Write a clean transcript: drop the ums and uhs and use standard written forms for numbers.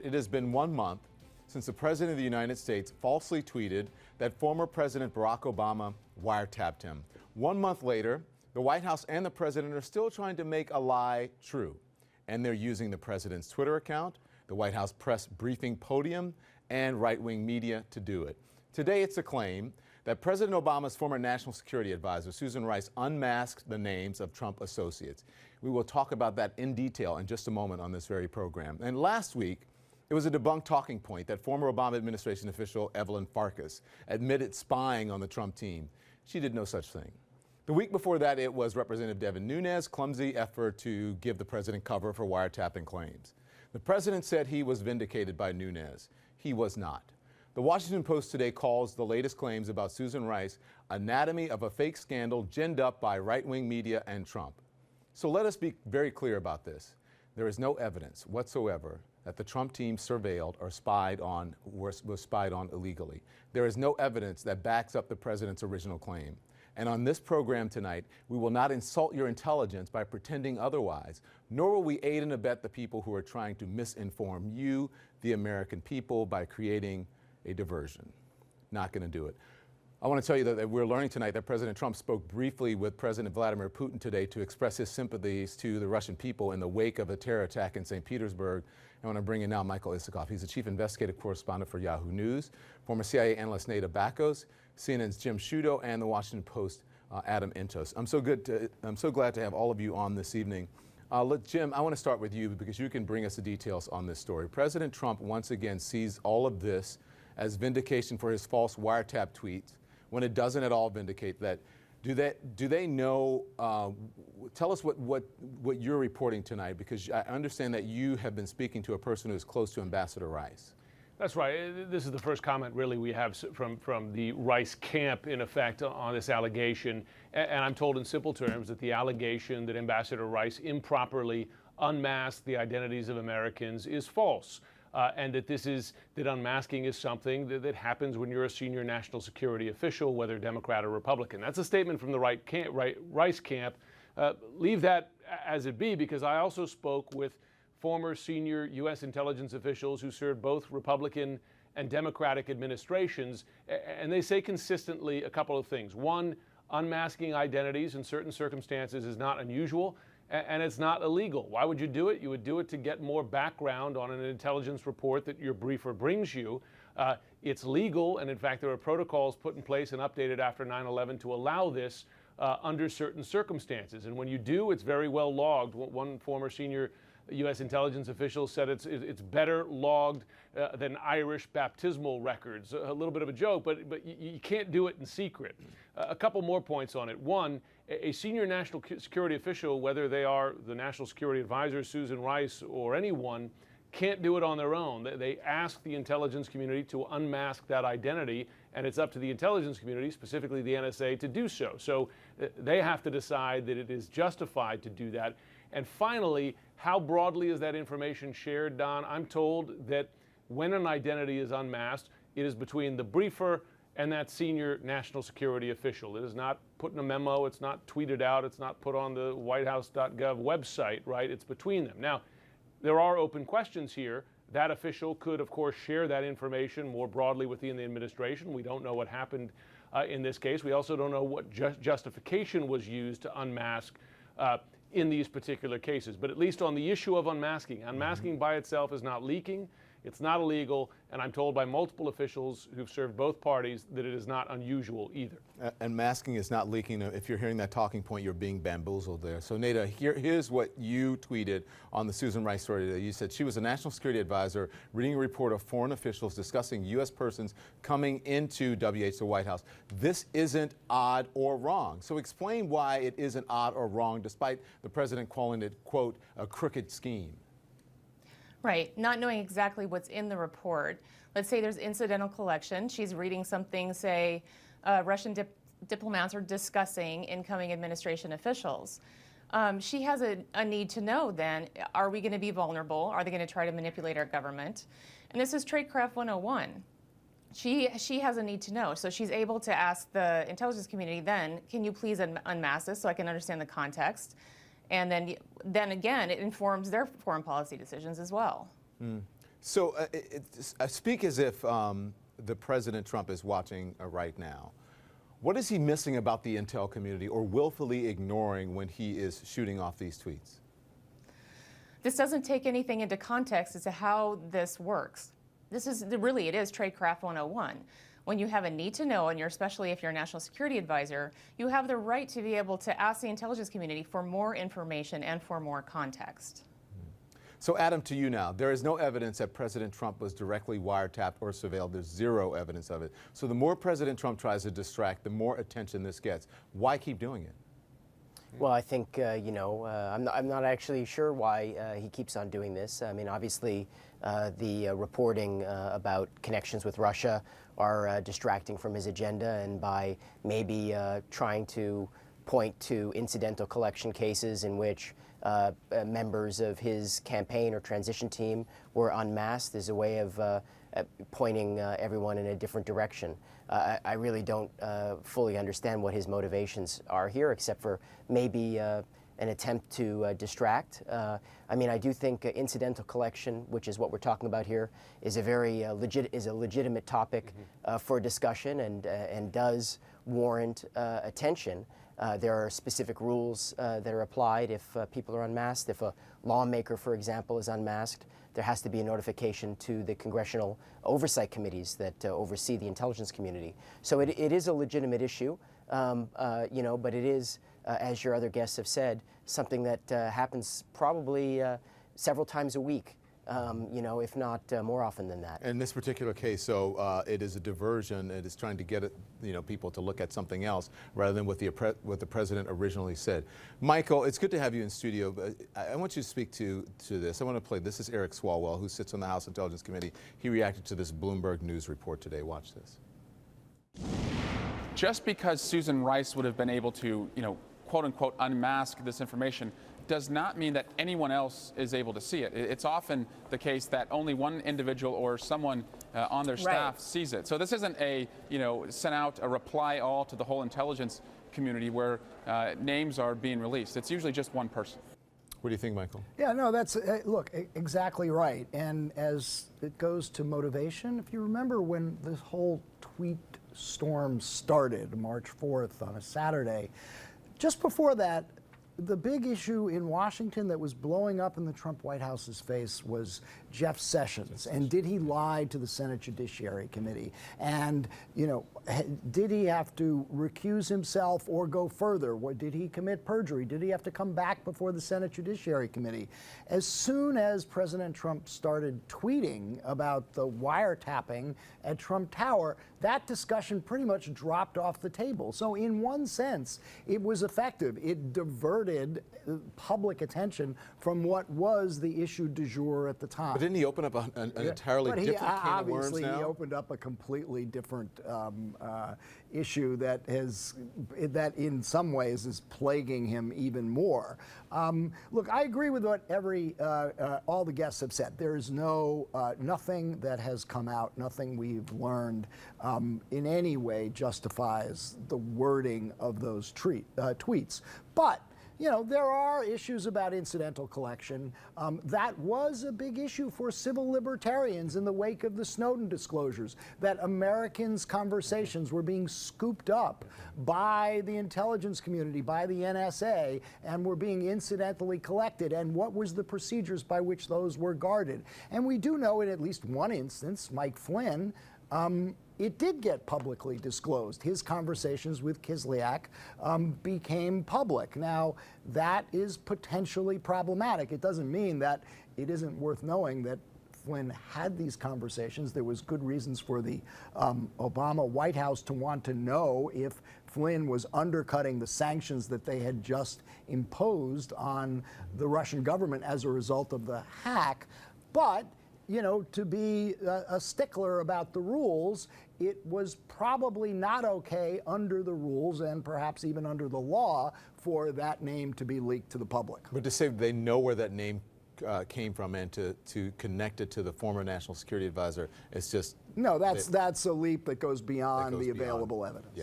it has been 1 month since the President of the United States falsely tweeted that former President Barack Obama wiretapped him. 1 month later, the White House and the President are still trying to make a lie true. And they're using the President's Twitter account, the White House press briefing podium, and right-wing media to do it. Today, it's a claim that President Obama's former National Security Advisor, Susan Rice, unmasked the names of Trump associates. We will talk about that in detail in just a moment on this very program. And last week, it was a debunked talking point that former Obama administration official Evelyn Farkas admitted spying on the Trump team. She did no such thing. The week before that, it was Representative Devin Nunes' clumsy effort to give the president cover for wiretapping claims. The president said he was vindicated by Nunes. He was not. The Washington Post today calls the latest claims about Susan Rice anatomy of a fake scandal ginned up by right-wing media and Trump. So let us be very clear about this. There is no evidence whatsoever that the Trump team surveilled or was spied on illegally. There is no evidence that backs up the president's original claim. And on this program tonight, we will not insult your intelligence by pretending otherwise, nor will we aid and abet the people who are trying to misinform you, the American people, by creating a diversion. Not going to do it. I want to tell you that we're learning tonight that President Trump spoke briefly with President Vladimir Putin today to express his sympathies to the Russian people in the wake of a terror attack in St. Petersburg. I want to bring in now Michael Isikoff. He's the chief investigative correspondent for Yahoo News, former CIA analyst Neda Bakos, CNN's Jim Sciutto, and the Washington Post Adam Intos. I'm so glad to have all of you on this evening. Jim, I want to start with you because you can bring us the details on this story. President Trump once again sees all of this as vindication for his false wiretap tweets when it doesn't at all vindicate that. Do they know, tell us what you're reporting tonight, because I understand that you have been speaking to a person who is close to Ambassador Rice. That's right. This is the first comment really we have from the Rice camp, in effect, on this allegation. And I'm told in simple terms that the allegation that Ambassador Rice improperly unmasked the identities of Americans is false. And that unmasking is something that happens when you're a senior national security official, whether Democrat or Republican. That's a statement from the Rice camp. Leave that as it be, because I also spoke with former senior U.S. intelligence officials who served both Republican and Democratic administrations, and they say consistently a couple of things. One, unmasking identities in certain circumstances is not unusual, and it's not illegal. Why would you do it? You would do it to get more background on an intelligence report that your briefer brings you. It's legal, and in fact, there are protocols put in place and updated after 9/11 to allow this under certain circumstances. And when you do, it's very well logged. One former senior U.S. intelligence official said it's better logged than Irish baptismal records. A little bit of a joke, but you can't do it in secret. A couple more points on it. One, a senior national security official, whether they are the National Security Advisor, Susan Rice, or anyone, can't do it on their own. They ask the intelligence community to unmask that identity, and it's up to the intelligence community, specifically the NSA, to do so. So they have to decide that it is justified to do that. And finally, how broadly is that information shared, Don? I'm told that when an identity is unmasked, it is between the briefer and that senior national security official. It is not put in a memo, it's not tweeted out, it's not put on the whitehouse.gov website, right? It's between them. Now, there are open questions here. That official could, of course, share that information more broadly within the administration. We don't know what happened in this case. We also don't know what justification was used to unmask in these particular cases. But at least on the issue of unmasking by itself is not leaking. It's not illegal, and I'm told by multiple officials who've served both parties that it is not unusual either. And masking is not leaking. If you're hearing that talking point, you're being bamboozled there. So, Neda, here's what you tweeted on the Susan Rice story today. You said she was a national security advisor reading a report of foreign officials discussing U.S. persons coming into WH, the White House. This isn't odd or wrong. So explain why it isn't odd or wrong, despite the president calling it, quote, a crooked scheme. Right, not knowing exactly what's in the report. Let's say there's incidental collection. She's reading something, say, Russian diplomats are discussing incoming administration officials. She has a need to know then, are we going to be vulnerable? Are they going to try to manipulate our government? And this is Tradecraft 101. She has a need to know. So she's able to ask the intelligence community then, can you please unmask this so I can understand the context? And then again, it informs their foreign policy decisions as well. So speak as if the President Trump is watching right now. What is he missing about the intel community or willfully ignoring when he is shooting off these tweets? This doesn't take anything into context as to how this works. This is really, it is Tradecraft 101. When you have a need to know, and especially if you're a national security advisor, you have the right to be able to ask the intelligence community for more information and for more context. So Adam, to you now, there is no evidence that President Trump was directly wiretapped or surveilled. There's zero evidence of it. So the more President Trump tries to distract, the more attention this gets. Why keep doing it? Well, I think, I'm not actually sure why he keeps on doing this. I mean, obviously, the reporting about connections with Russia are distracting from his agenda, and by maybe trying to point to incidental collection cases in which members of his campaign or transition team were unmasked is a way of pointing everyone in a different direction. I really don't fully understand what his motivations are here, except for maybe an attempt to distract. I mean, I do think incidental collection, which is what we're talking about here, is a very legitimate topic for discussion and does warrant attention. There are specific rules that are applied if people are unmasked. If a lawmaker, for example, is unmasked, there has to be a notification to the congressional oversight committees that oversee the intelligence community. So it is a legitimate issue, but it is, as your other guests have said, something that happens probably several times a week. If not more often than that. In this particular case, so it is a diversion. It is trying to get people to look at something else rather than what the president originally said. Michael, it's good to have you in studio. But I want you to speak to this. I want to play. This is Eric Swalwell, who sits on the House Intelligence Committee. He reacted to this Bloomberg News report today. Watch this. Just because Susan Rice would have been able to, quote unquote, unmask this information does not mean that anyone else is able to see it. It's often the case that only one individual or someone on their staff sees it. So this isn't a, sent out a reply all to the whole intelligence community where names are being released. It's usually just one person. What do you think, Michael? Yeah, no, that's, look, exactly right. And as it goes to motivation, if you remember when this whole tweet storm started, March 4th on a Saturday, just before that, the big issue in Washington that was blowing up in the Trump White House's face was Jeff Sessions. And did he lie to the Senate Judiciary Committee? And, did he have to recuse himself or go further? Did he commit perjury? Did he have to come back before the Senate Judiciary Committee? As soon as President Trump started tweeting about the wiretapping at Trump Tower, that discussion pretty much dropped off the table. So in one sense, it was effective. It diverted public attention from what was the issue du jour at the time. But didn't he open up an entirely different can of worms now? Obviously, he opened up a completely different issue that in some ways is plaguing him even more. Look, I agree with what all the guests have said. There is nothing that has come out, nothing we've learned in any way justifies the wording of those tweets. But there are issues about incidental collection. That was a big issue for civil libertarians in the wake of the Snowden disclosures, that Americans' conversations were being scooped up by the intelligence community, by the NSA, and were being incidentally collected, and what was the procedures by which those were guarded. And we do know in at least one instance, Mike Flynn, it did get publicly disclosed. His conversations with Kislyak became public. Now, that is potentially problematic. It doesn't mean that it isn't worth knowing that Flynn had these conversations. There was good reasons for the Obama White House to want to know if Flynn was undercutting the sanctions that they had just imposed on the Russian government as a result of the hack. But to be a stickler about the rules, it was probably not okay under the rules and perhaps even under the law for that name to be leaked to the public. But to say they know where that name came from and to connect it to the former national security advisor, it's just... No, that's a leap that goes beyond the available evidence. Yeah.